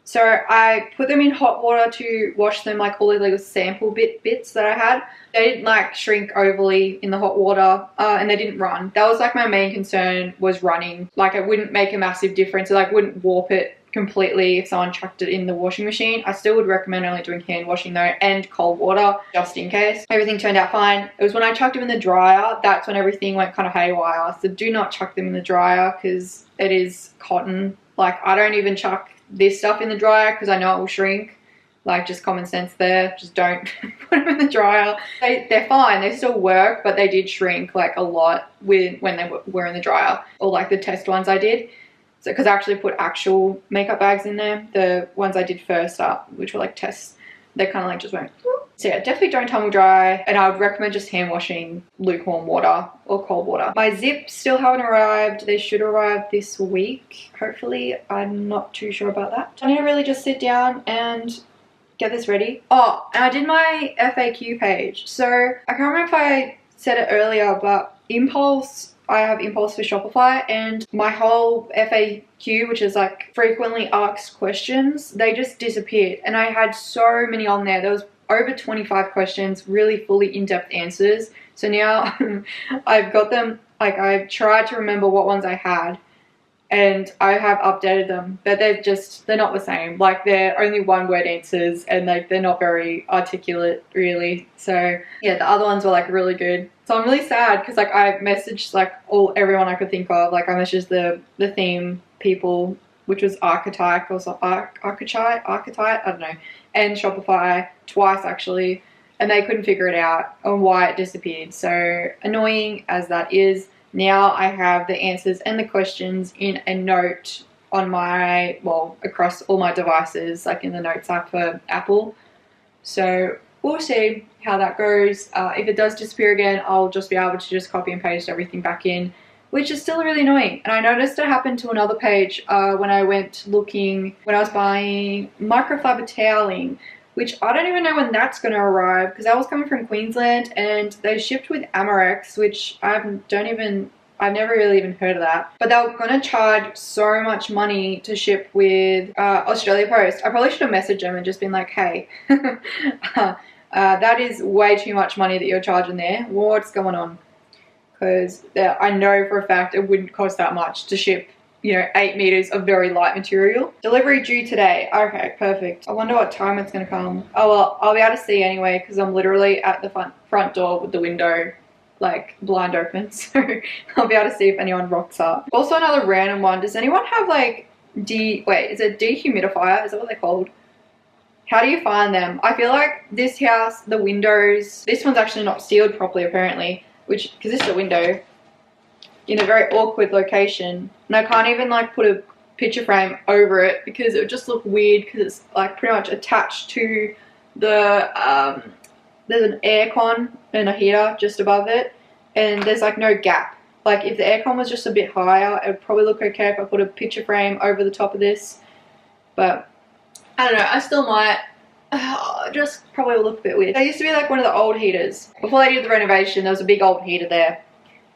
So I put them in hot water to wash them, like all the little sample bits that I had. They didn't like shrink overly in the hot water, and they didn't run. That was like my main concern, was running. Like it wouldn't make a massive difference. It like wouldn't warp it completely if someone chucked it in the washing machine. I still would recommend only doing hand washing though, and cold water, just in case. Everything turned out fine. It was when I chucked them in the dryer, that's when everything went kind of haywire. So do not chuck them in the dryer because it is cotton. Like I don't even chuck this stuff in the dryer because I know it will shrink. Like just common sense there, just don't put them in the dryer. They're fine, they still work, but they did shrink like a lot when they were in the dryer, or like the test ones I did. So because I actually put actual makeup bags in there, the ones I did first up, which were like tests, they kind of like just went. So yeah, definitely don't tumble dry, and I would recommend just hand washing lukewarm water or cold water. My zips still haven't arrived. They should arrive this week, hopefully. I'm not too sure about that. I need to really just sit down and get this ready. Oh, and I did my FAQ page. So I can't remember if I said it earlier, but Impulse, I have Impulse for Shopify, and my whole FAQ, which is like frequently asked questions, they just disappeared. And I had so many on there. There was over 25 questions, really fully in-depth answers. So now I've got them, like I've tried to remember what ones I had, and I have updated them, but they're not the same. Like they're only one-word answers, and like they're not very articulate really. So yeah, the other ones were like really good. So I'm really sad because like I messaged like everyone I could think of. Like I messaged the theme people, which was Archetype or so, Archetype, I don't know, and Shopify twice actually, and they couldn't figure it out on why it disappeared. So annoying as that is, now I have the answers and the questions in a note on my, well, across all my devices, like in the Notes app for Apple. So we'll see how that goes. If it does disappear again, I'll just be able to just copy and paste everything back in, which is still really annoying. And I noticed it happened to another page when I went looking, when I was buying microfiber toweling, which I don't even know when that's going to arrive, because that was coming from Queensland and they shipped with Amerex, which I've never really even heard of that. But they were going to charge so much money to ship with Australia Post. I probably should have messaged them and just been like, hey, that is way too much money that you're charging there. What's going on? Because I know for a fact it wouldn't cost that much to ship, you know, 8 meters of very light material. Delivery due today. Okay, perfect. I wonder what time it's going to come. Oh well, I'll be able to see anyway because I'm literally at the front door with the window like blind open, so I'll be able to see if anyone rocks up. Also another random one, does anyone have like is it dehumidifier? Is that what they're called? How do you find them? I feel like this house, the windows, this one's actually not sealed properly apparently, which, because this is a window in a very awkward location, and I can't even like put a picture frame over it because it would just look weird because it's like pretty much attached to the there's an aircon and a heater just above it, and there's like no gap. Like if the aircon was just a bit higher, it would probably look okay if I put a picture frame over the top of this, but I don't know, I still might. Just probably will look a bit weird. There used to be like one of the old heaters. Before they did the renovation, there was a big old heater there,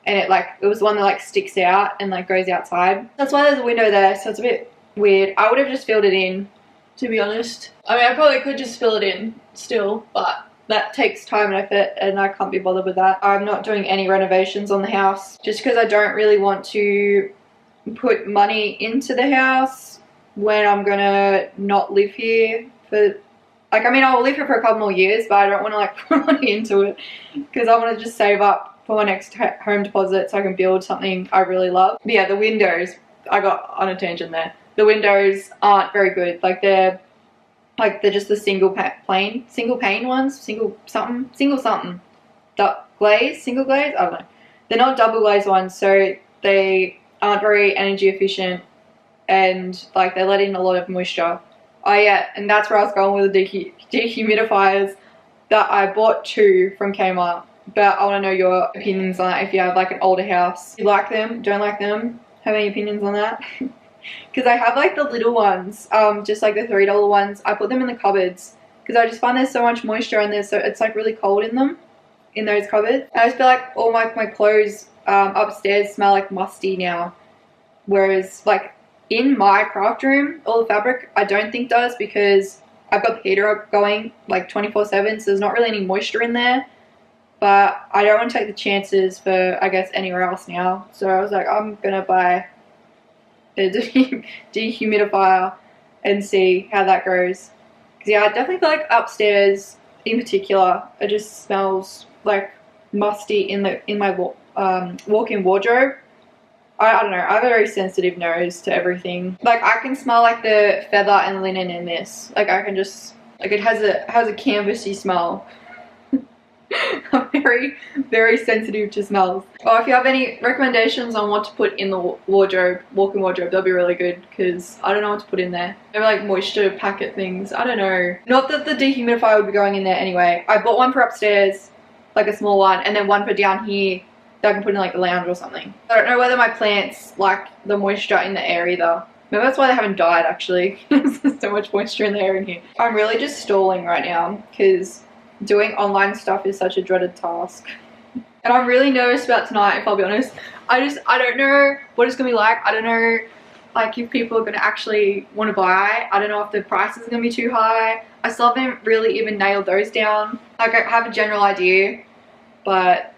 and it was one that like sticks out and like goes outside. That's why there's a window there, so it's a bit weird. I would have just filled it in, to be honest. I mean, I probably could just fill it in still, but that takes time and effort and I can't be bothered with that. I'm not doing any renovations on the house just because I don't really want to put money into the house when I'm gonna not live here for, like, I mean, I'll live here for a couple more years, but I don't want to like put money into it because I want to just save up for my next home deposit so I can build something I really love. But yeah, the windows, I got on a tangent there. The windows aren't very good. Like they're Like they're just the single pane ones, single something. Glaze, single glaze, I don't know. They're not double glaze ones, so they aren't very energy efficient and like they let in a lot of moisture. Oh yeah, and that's where I was going with the dehumidifiers that I bought 2 from Kmart. But I want to know your opinions on that if you have like an older house. You like them? Don't like them? Have any opinions on that? Because I have like the little ones, just like the $3 ones. I put them in the cupboards because I just find there's so much moisture in there, so it's like really cold in them, in those cupboards. I just feel like all my clothes upstairs smell like musty now, whereas like in my craft room, all the fabric I don't think does, because I've got the heater going like 24/7, so there's not really any moisture in there. But I don't want to take the chances for, I guess, anywhere else now. So I was like, I'm going to buy a dehumidifier and see how that goes. Because yeah, I definitely feel like upstairs in particular, it just smells like musty in my walk-in wardrobe. I don't know, I have a very sensitive nose to everything. Like I can smell like the feather and linen in this. Like I can just, like it has a canvasy smell. I'm very, very sensitive to smells. Or if you have any recommendations on what to put in the wardrobe, walk-in wardrobe, that'd be really good, because I don't know what to put in there. They're like moisture packet things, I don't know. Not that the dehumidifier would be going in there anyway. I bought one for upstairs, like a small one, and then one for down here that I can put in like the lounge or something. I don't know whether my plants like the moisture in the air either. Maybe that's why they haven't died actually. There's so much moisture in the air in here. I'm really just stalling right now because doing online stuff is such a dreaded task. And I'm really nervous about tonight, if I'll be honest. I don't know what it's gonna be like. I don't know like if people are gonna actually want to buy. I don't know if the prices are gonna be too high. I still haven't really even nailed those down. Like I have a general idea, but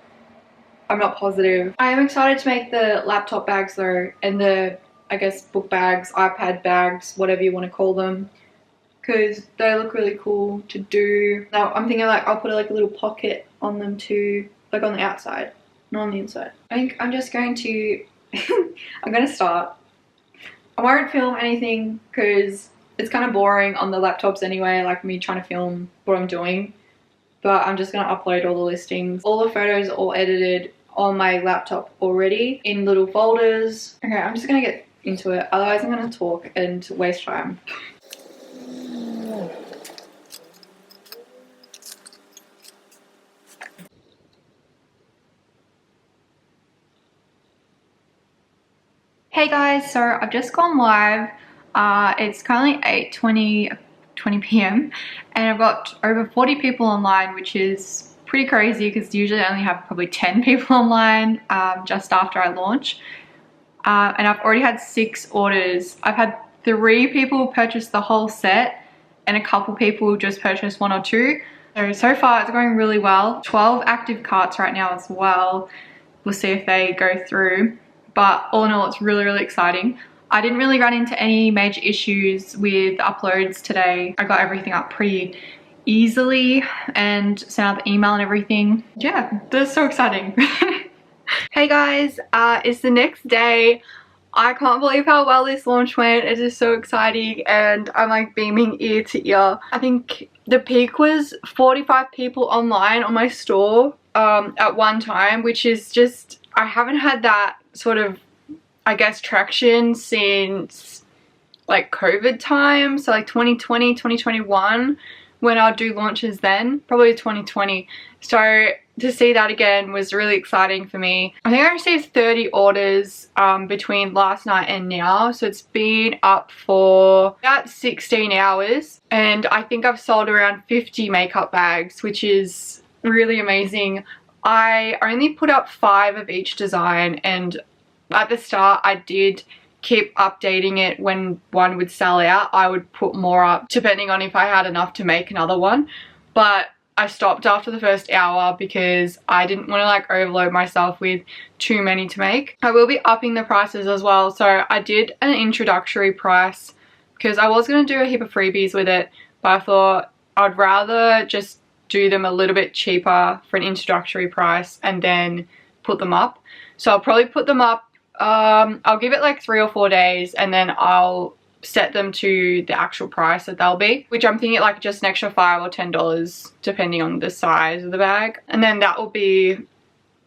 I'm not positive. I am excited to make the laptop bags though, and the, I guess, book bags, iPad bags, whatever you want to call them, because they look really cool to do. Now I'm thinking like I'll put like a little pocket on them too, like on the outside, not on the inside. I think I'm just going to I'm gonna start. I won't film anything because it's kind of boring on the laptops anyway, like me trying to film what I'm doing. But I'm just gonna upload all the listings. All the photos are all edited on my laptop already in little folders. Okay, I'm just gonna get into it, otherwise I'm gonna talk and waste time. Hey guys, so I've just gone live. It's currently 8:20 p.m. and I've got over 40 people online, which is pretty crazy because usually I only have probably 10 people online just after I launch. And I've already had 6 orders. I've had 3 people purchase the whole set and a couple people just purchase 1 or 2. So far it's going really well. 12 active carts right now as well. We'll see if they go through. But all in all, it's really, really exciting. I didn't really run into any major issues with uploads today. I got everything up pretty easily and sent out the email and everything. Yeah, that's so exciting. Hey guys, it's the next day. I can't believe how well this launch went. It is so exciting and I'm like beaming ear to ear. I think the peak was 45 people online on my store at one time, which is just, I haven't had that sort of, I guess, traction since like COVID time. So like 2020, 2021, when I'll do launches then, probably 2020. So to see that again was really exciting for me. I think I received 30 orders between last night and now. So it's been up for about 16 hours. And I think I've sold around 50 makeup bags, which is really amazing. I only put up 5 of each design, and at the start I did keep updating it. When one would sell out, I would put more up depending on if I had enough to make another one. But I stopped after the first hour because I didn't want to like overload myself with too many to make. I will be upping the prices as well. So I did an introductory price because I was going to do a heap of freebies with it, but I thought I'd rather just do them a little bit cheaper for an introductory price and then put them up. So I'll probably put them up, I'll give it like 3 or 4 days and then I'll set them to the actual price that they'll be, which I'm thinking like just an extra $5 or $10 depending on the size of the bag. And then that will be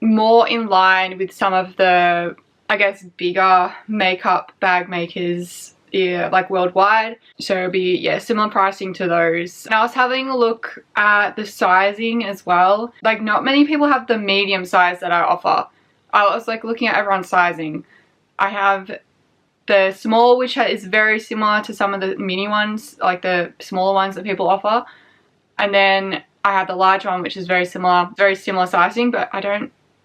more in line with some of the, I guess, bigger makeup bag makers, yeah, like worldwide. So it'll be, yeah, similar pricing to those. And I was having a look at the sizing as well. Like not many people have the medium size that I offer. I was like looking at everyone's sizing. I have the small, which is very similar to some of the mini ones, like the smaller ones that people offer. And then I have the large one, which is very similar sizing, but I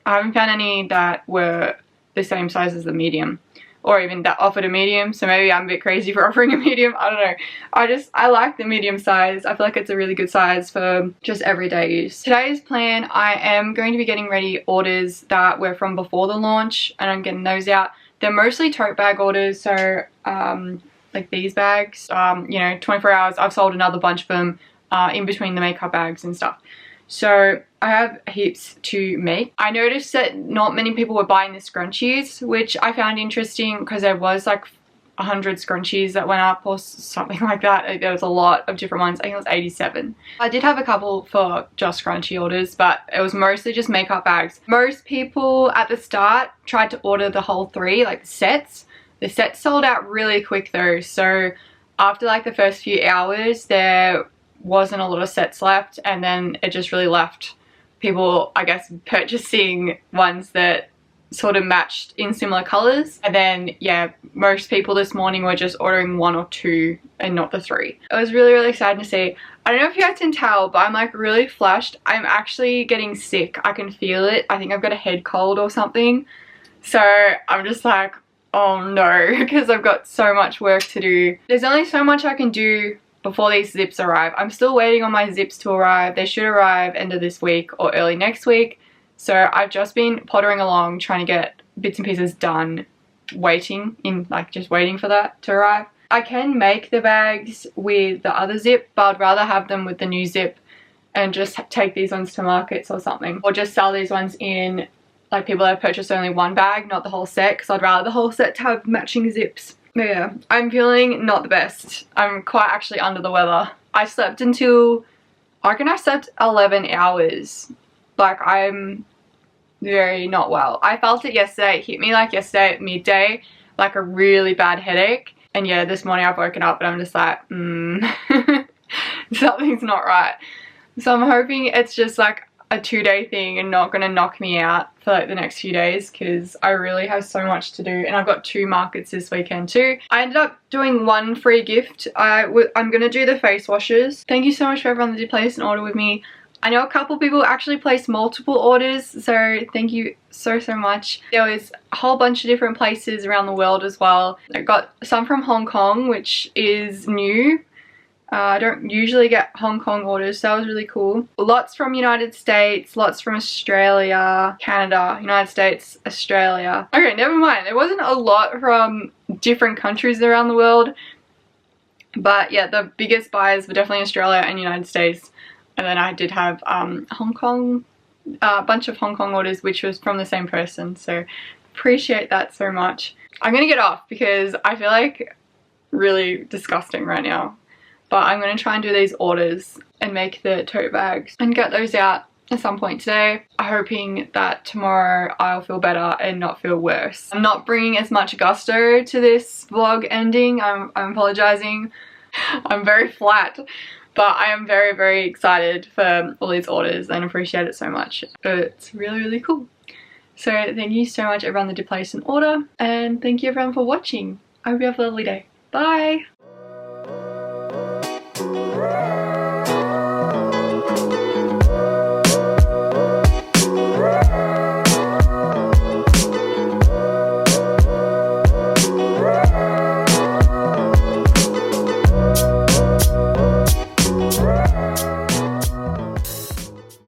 haven't found any that were the same size as the medium, or even that offered a medium. So maybe I'm a bit crazy for offering a medium, I don't know. I like the medium size. I feel like it's a really good size for just everyday use. Today's plan, I am going to be getting ready orders that were from before the launch, and I'm getting those out. They're mostly tote bag orders, so like these bags, you know, 24 hours, I've sold another bunch of them in between the makeup bags and stuff. So I have heaps to make. I noticed that not many people were buying the scrunchies, which I found interesting because there was like 100 scrunchies that went up or something like that. There was a lot of different ones. I think it was 87. I did have a couple for just scrunchie orders, but it was mostly just makeup bags. Most people at the start tried to order the whole 3, like the sets. The sets sold out really quick though, so after like the first few hours there wasn't a lot of sets left, and then it just really left people, I guess, purchasing ones that sort of matched in similar colors. And then yeah, most people this morning were just ordering 1 or 2 and not the 3. It was really exciting to see. I don't know if you guys can tell, but I'm like really flushed. I'm actually getting sick. I can feel it. I think I've got a head cold or something. So I'm just like, oh no, because I've got so much work to do. There's only so much I can do before these zips arrive. I'm still waiting on my zips to arrive. They should arrive end of this week or early next week. So I've just been pottering along trying to get bits and pieces done, just waiting for that to arrive. I can make the bags with the other zip, but I'd rather have them with the new zip and just take these ones to markets or something, or just sell these ones in like people that have purchased only 1 bag, not the whole set, because I'd rather the whole set to have matching zips. But yeah, I'm feeling not the best. I'm quite actually under the weather. I slept until, I reckon I slept 11 hours. Like I'm very not well. I felt it yesterday. It hit me like yesterday at midday, like a really bad headache. And yeah, this morning I've woken up and I'm just like, something's not right. So I'm hoping it's just like a 2-day thing and not gonna knock me out for like the next few days, because I really have so much to do, and I've got 2 markets this weekend too. I ended up doing 1 free gift. I'm gonna do the face washes. Thank you so much for everyone that did place an order with me. I know a couple people actually placed multiple orders, so thank you so much. There was a whole bunch of different places around the world as well. I got some from Hong Kong, which is new. I don't usually get Hong Kong orders, so that was really cool. Lots from United States, lots from Australia, Canada, United States, Australia. Okay, never mind. There wasn't a lot from different countries around the world. But yeah, the biggest buyers were definitely Australia and United States. And then I did have Hong Kong, a bunch of Hong Kong orders, which was from the same person. So appreciate that so much. I'm going to get off because I feel like really disgusting right now. But I'm going to try and do these orders and make the tote bags and get those out at some point today. I'm hoping that tomorrow I'll feel better and not feel worse. I'm not bringing as much gusto to this vlog ending. I'm apologizing. I'm very flat. But I am very excited for all these orders and appreciate it so much. It's really cool. So thank you so much everyone that did place an order. And thank you everyone for watching. I hope you have a lovely day. Bye!